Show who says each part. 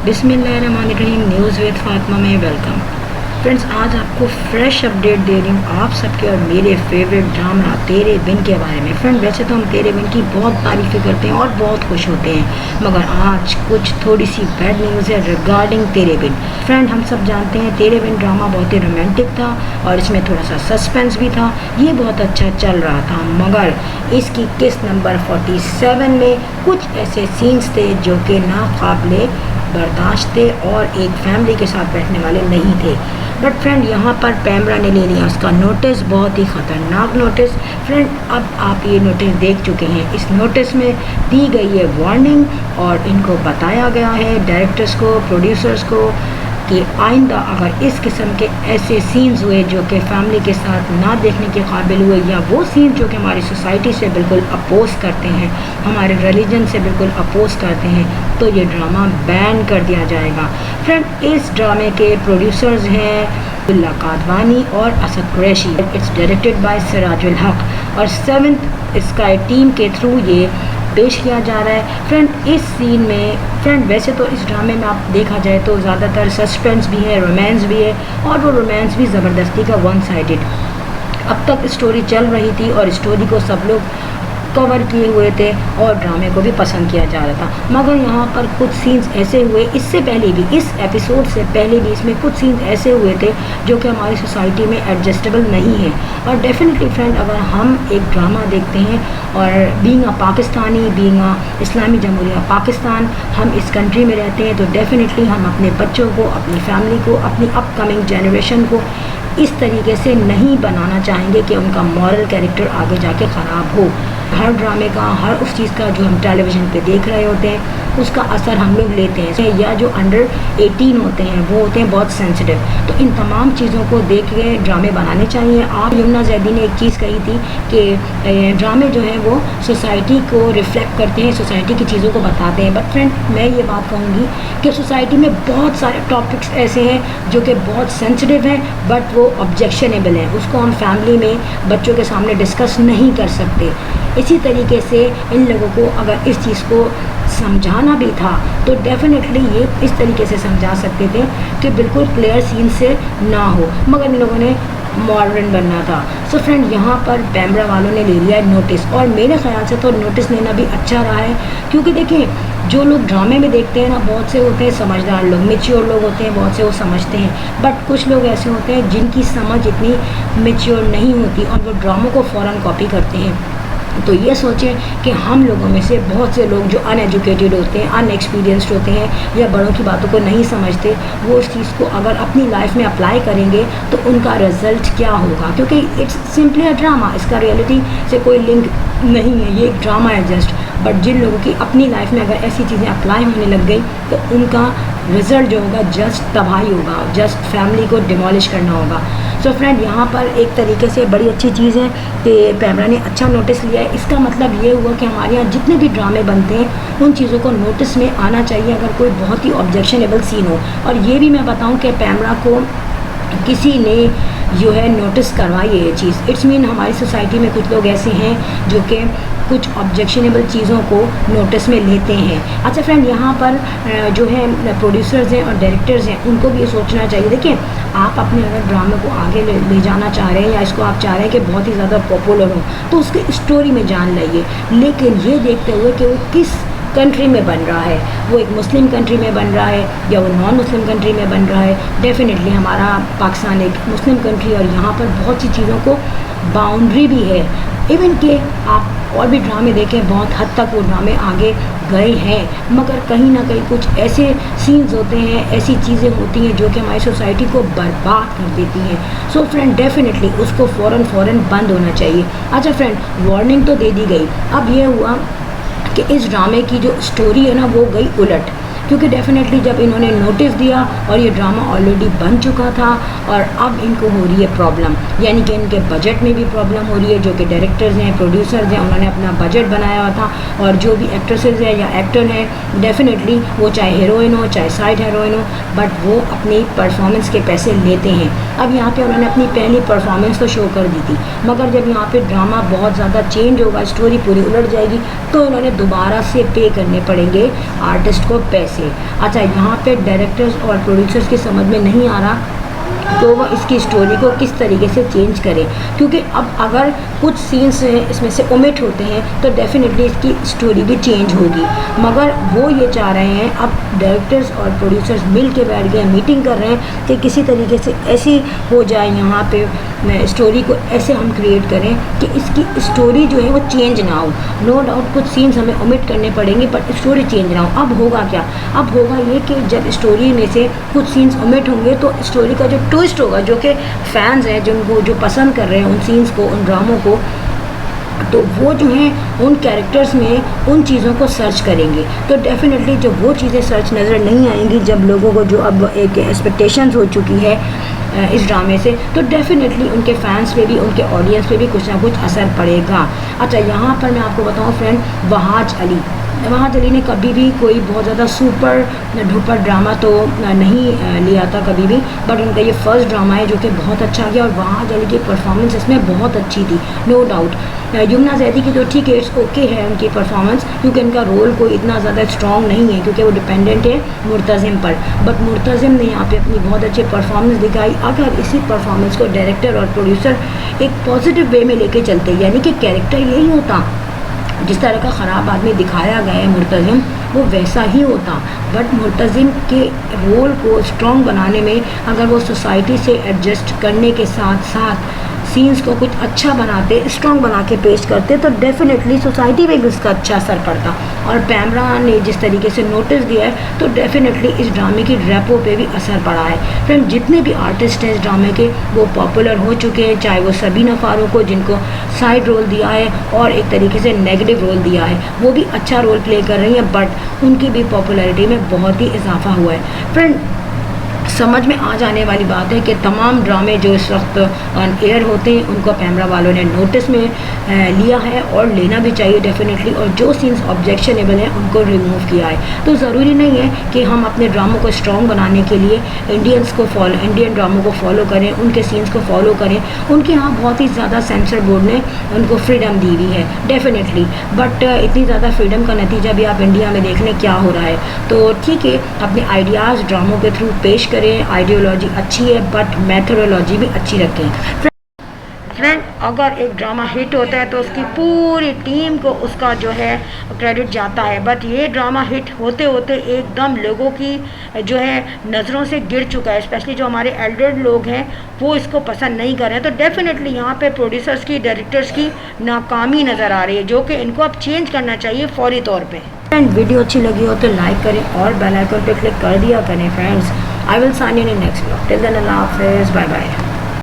Speaker 1: बिस्मिल्लाहिर्रहमानिर्रहीम। News with Fatima में welcome. Friends, आज आपको फ्रेश अपडेट दे रही हूँ आप सबके और मेरे फेवरेट ड्रामा तेरे बिन के बारे में। फ्रेंड, वैसे तो हम तेरे बिन की बहुत तारीफ़ें करते हैं और बहुत खुश होते हैं, मगर आज कुछ थोड़ी सी बैड न्यूज़ है रिगार्डिंग तेरे बिन। फ्रेंड, हम सब जानते हैं तेरे बिन ड्रामा बहुत ही रोमांटिक था और इसमें थोड़ा सा सस्पेंस भी था। ये बहुत अच्छा चल रहा था, मगर इसकी किस्त नंबर 47 में कुछ ऐसे सीन्स थे जो कि नाकाबिले बर्दाश्त थे और एक फैमिली के साथ बैठने वाले नहीं थे। बट फ्रेंड, यहाँ पर पैमरा ने ले लिया उसका नोटिस, बहुत ही ख़तरनाक नोटिस। फ्रेंड, अब आप ये नोटिस देख चुके हैं। इस नोटिस में दी गई है वार्निंग और इनको बताया गया है डायरेक्टर्स को, प्रोड्यूसर्स को, कि आइंदा अगर इस किस्म के ऐसे सीन्स हुए जो कि फैमिली के साथ ना देखने के काबिल हुए, या वो सीन जो कि हमारी सोसाइटी से बिल्कुल अपोज करते हैं, हमारे रिलीजन से बिल्कुल अपोज करते हैं, तो ये ड्रामा बैन कर दिया जाएगा। फ्रेंड, इस ड्रामे के प्रोड्यूसर्स हैं अब्दुल्ला कादवानी और Asad Qureshi. It's directed by Sirajul हक और 7th स्काई टीम के थ्रू ये पेश किया जा रहा है। फ्रेंड, इस सीन में फ्रेंड वैसे तो इस ड्रामे में आप देखा जाए तो ज़्यादातर सस्पेंस भी है, रोमांस भी है, और वो रोमांस भी ज़बरदस्ती का वन साइडेड। अब तक स्टोरी चल रही थी और स्टोरी को सब लोग कवर किए हुए थे और ड्रामे को भी पसंद किया जा रहा था, मगर यहाँ पर कुछ सीन्स ऐसे हुए, इससे पहले भी, इस एपिसोड से पहले भी इसमें कुछ सीन्स ऐसे हुए थे जो कि हमारी सोसाइटी में एडजस्टेबल नहीं है। और डेफिनेटली फ्रेंड, अगर हम एक ड्रामा देखते हैं और being a Pakistani, being a Islami Jamhuriya Pakistan, हम इस कंट्री में रहते हैं, तो डेफिनेटली हम अपने बच्चों को, अपनी फैमिली को, अपनी अपकमिंग जनरेशन को इस तरीके से नहीं बनाना चाहेंगे कि उनका मॉरल कैरेक्टर आगे जाके ख़राब हो। हर ड्रामे का, हर उस चीज़ का जो हम टेलीविज़न पे देख रहे होते हैं, उसका असर हम लोग लेते हैं, या जो अंडर 18 होते हैं वो होते हैं बहुत सेंसिटिव। तो इन तमाम चीज़ों को देख के ड्रामे बनाने चाहिए। आप यमुना जैदी ने एक चीज़ कही थी कि ड्रामे जो हैं वो सोसाइटी को रिफ्लेक्ट करते हैं, सोसाइटी की चीज़ों को बताते हैं। बट फ्रेंड, मैं ये बात कहूँगी कि सोसाइटी में बहुत सारे टॉपिक्स ऐसे हैं जो कि बहुत सेंसिटिव हैं, बट वो ऑब्जेक्शनेबल हैं, उसको हम फैमिली में बच्चों के सामने डिस्कस नहीं कर सकते। इसी तरीके से इन लोगों को अगर इस चीज़ को समझाना भी था तो डेफिनेटली ये इस तरीके से समझा सकते थे कि बिल्कुल क्लियर सीन से ना हो, मगर इन लोगों ने मॉडर्न बनना था। सो फ्रेंड, यहाँ पर पैमरा वालों ने ले लिया है नोटिस, और मेरे ख्याल से तो नोटिस लेना भी अच्छा रहा है, क्योंकि देखिए जो लोग ड्रामे में देखते हैं ना, बहुत से होते हैं समझदार लोग, मेच्योर लोग होते हैं, बहुत से वो समझते हैं, बट कुछ लोग ऐसे होते हैं जिनकी समझ इतनी मेच्योर नहीं होती और वो ड्रामों को फ़ौरन कॉपी करते हैं। तो ये सोचें कि हम लोगों में से बहुत से लोग जो अनएजुकेटेड होते हैं, अनएक्सपीरियंस्ड होते हैं, या बड़ों की बातों को नहीं समझते, वो उस चीज़ को अगर अपनी लाइफ में अप्लाई करेंगे तो उनका रिज़ल्ट क्या होगा, क्योंकि इट्स सिंपली अ ड्रामा, इसका रियलिटी से कोई लिंक नहीं है, ये एक ड्रामा है जस्ट। बट जिन लोगों की अपनी लाइफ में अगर ऐसी चीज़ें अप्लाई होने लग गई तो उनका रिज़ल्ट जो होगा जस्ट तबाही होगा, जस्ट फैमिली को डिमोलिश करना होगा। सो फ्रेंड, यहाँ पर एक तरीके से बड़ी अच्छी चीज़ है कि पैमरा ने अच्छा नोटिस लिया है। इसका मतलब ये हुआ कि हमारे यहाँ जितने भी ड्रामे बनते हैं उन चीज़ों को नोटिस में आना चाहिए अगर कोई बहुत ही ऑब्जेक्शनेबल सीन हो। और ये भी मैं बताऊँ कि पैमरा को किसी ने जो है नोटिस करवाई है ये चीज़। इट्स मीन हमारी सोसाइटी में कुछ लोग ऐसे हैं जो कि कुछ ऑब्जेक्शनेबल चीज़ों को नोटिस में लेते हैं। अच्छा फ्रेंड, यहाँ पर जो है प्रोड्यूसर्स हैं और डायरेक्टर्स हैं, उनको भी ये सोचना चाहिए। देखिए, आप अपने अगर ड्रामे को आगे ले जाना चाह रहे हैं, या इसको आप चाह रहे हैं कि बहुत ही ज़्यादा पॉपुलर हो, तो उसकी स्टोरी में जान लाइए, लेकिन ये देखते हुए कि वो किस कंट्री में बन रहा है, वो एक मुस्लिम कंट्री में बन रहा है या वो नॉन मुस्लिम कंट्री में बन रहा है। डेफिनेटली हमारा पाकिस्तान एक मुस्लिम कंट्री और यहाँ पर बहुत सी चीज़ों को बाउंड्री भी है। इवन कि आप और भी ड्रामे देखें, बहुत हद तक वो ड्रामे आगे गए हैं, मगर कहीं ना कहीं कुछ ऐसे सीन्स होते हैं, ऐसी चीज़ें होती हैं जो कि हमारी सोसाइटी को बर्बाद कर देती हैं। सो फ्रेंड, डेफिनेटली उसको फ़ौरन बंद होना चाहिए। अच्छा फ्रेंड, वार्निंग तो दे दी गई, अब ये हुआ कि इस ड्रामे की जो स्टोरी है ना वो गई उलट, क्योंकि डेफिनेटली जब इन्होंने नोटिस दिया और ये ड्रामा ऑलरेडी बन चुका था और अब इनको हो रही है प्रॉब्लम, यानी कि इनके बजट में भी प्रॉब्लम हो रही है। जो कि डायरेक्टर्स हैं, प्रोड्यूसर्स हैं, उन्होंने अपना बजट बनाया हुआ था, और जो भी एक्ट्रेसेस हैं या एक्टर हैं, डेफिनेटली वो चाहे हीरोइन हो चाहे साइड हीरोइन हो, बट वो अपनी परफॉर्मेंस के पैसे लेते हैं। अब यहाँ पे उन्होंने अपनी पहली परफॉर्मेंस तो शो कर दी थी, मगर जब यहाँ पे ड्रामा बहुत ज़्यादा चेंज होगा, स्टोरी पूरी उलट जाएगी, तो उन्होंने दोबारा से पे करने पड़ेंगे आर्टिस्ट को पैसे। कैसे। अच्छा, यहाँ पे डायरेक्टर्स और प्रोड्यूसर्स की समझ में नहीं आ रहा तो वह इसकी स्टोरी को किस तरीके से चेंज करें, क्योंकि अब अगर कुछ सीन्स इसमें से ओमिट होते हैं तो डेफिनेटली इसकी स्टोरी भी चेंज होगी। मगर वो ये चाह रहे हैं, अब डायरेक्टर्स और प्रोड्यूसर्स मिल के बैठ गए, मीटिंग कर रहे हैं कि किसी तरीके से ऐसी हो जाए यहाँ पे स्टोरी को ऐसे हम क्रिएट करें कि इसकी स्टोरी जो है वो चेंज ना हो। नो डाउट कुछ सीन्स हमें ओमिट करने पड़ेंगे बट स्टोरी चेंज ना हो। अब होगा क्या, अब होगा ये कि जब स्टोरी में से कुछ सीन्स ओमिट होंगे तो स्टोरी का जो ट्विस्ट होगा, जो कि फैंस हैं जिनको जो पसंद कर रहे हैं उन सीन्स को, उन ड्रामों को, तो वो जो हैं उन कैरेक्टर्स में उन चीज़ों को सर्च करेंगे। तो डेफिनेटली जब वो चीज़ें सर्च नज़र नहीं आएंगी, जब लोगों को जो अब एक एक्सपेक्टेशंस हो चुकी है इस ड्रामे से, तो डेफिनेटली उनके फैंस पे भी, उनके ऑडियंस पे भी कुछ ना कुछ असर पड़ेगा। अच्छा, यहाँ पर मैं आपको बताऊँ फ्रेंड, वहाज अली ने कभी भी कोई बहुत ज़्यादा सुपर डुपर ड्रामा तो नहीं लिया था कभी भी, बट उनका ये फर्स्ट ड्रामा है जो कि बहुत अच्छा गया और वहाज अली की परफॉर्मेंस इसमें बहुत अच्छी थी, नो डाउट। यमुना जैदी की तो ठीक है, इट्स ओके है उनकी परफॉर्मेंस, क्योंकि उनका रोल कोई इतना ज़्यादा स्ट्रॉन्ग नहीं है क्योंकि वो डिपेंडेंट है मुर्तज़िम पर, बट मुर्तज़िम ने यहाँ पे अपनी बहुत अच्छी परफॉर्मेंस दिखाई। अगर इसी परफॉर्मेंस को डायरेक्टर और प्रोड्यूसर एक पॉजिटिव वे में लेके चलते, यानी कि कैरेक्टर यही होता, जिस तरह का ख़राब आदमी दिखाया गया है मुर्तज़िम, वो वैसा ही होता, बट मुर्तज़िम के रोल को स्ट्रॉन्ग बनाने में अगर वो सोसाइटी से एडजस्ट करने के साथ साथ सीन्स को कुछ अच्छा बनाते, स्ट्रॉन्ग बना के पेश करते, तो डेफिनेटली सोसाइटी में भी उसका अच्छा असर पड़ता। और पैमरा ने जिस तरीके से नोटिस दिया है तो डेफिनेटली इस ड्रामे की रेपो पे भी असर पड़ा है। फ्रेंड, जितने भी आर्टिस्ट हैं इस ड्रामे के वो पॉपुलर हो चुके हैं, चाहे वो सबीना फारूक को जिनको साइड रोल दिया है और एक तरीके से नेगेटिव रोल दिया है, वो भी अच्छा रोल प्ले कर रही हैं, बट उनकी भी पॉपुलैरिटी में बहुत ही इजाफा हुआ है। फ्रेंड, समझ में आ जाने वाली बात है कि तमाम ड्रामे जो इस वक्त ऑन एयर होते हैं उनको पैमरा वालों ने नोटिस में लिया है और लेना भी चाहिए डेफिनेटली, और जो सीन्स ऑब्जेक्शनेबल हैं उनको रिमूव किया है। तो ज़रूरी नहीं है कि हम अपने ड्रामों को स्ट्रॉन्ग बनाने के लिए इंडियन ड्रामों को फॉलो करें, उनके सीन्स को फॉलो करें। उनके यहाँ बहुत ही ज़्यादा सेंसर बोर्ड ने उनको फ्रीडम दी हुई है डेफिनेटली, बट इतनी ज़्यादा फ्रीडम का नतीजा भी आप इंडिया में देख लें क्या हो रहा है। तो ठीक है, अपने आइडियाज़ ड्रामों के थ्रू पेश करें, आइडियोलॉजी अच्छी है बट मेथोडोलॉजी भी अच्छी रखें। फ्रेंड, अगर एक ड्रामा हिट होता है तो उसकी पूरी टीम को उसका जो है क्रेडिट जाता है, बट ये ड्रामा हिट होते होते एकदम लोगों की जो है नज़रों से गिर चुका है, स्पेशली जो हमारे एल्डर लोग हैं वो इसको पसंद नहीं कर रहे हैं। तो डेफिनेटली यहाँ पे प्रोड्यूसर्स की, डायरेक्टर्स की नाकामी नज़र आ रही है, जो कि इनको अब चेंज करना चाहिए फौरी तौर पर। फ्रेंड, वीडियो अच्छी लगी हो तो लाइक करें और बेल आइकन पे क्लिक कर दिया करें। Friends, I will sign in next vlog. Till then, Allah Hafiz. Bye bye.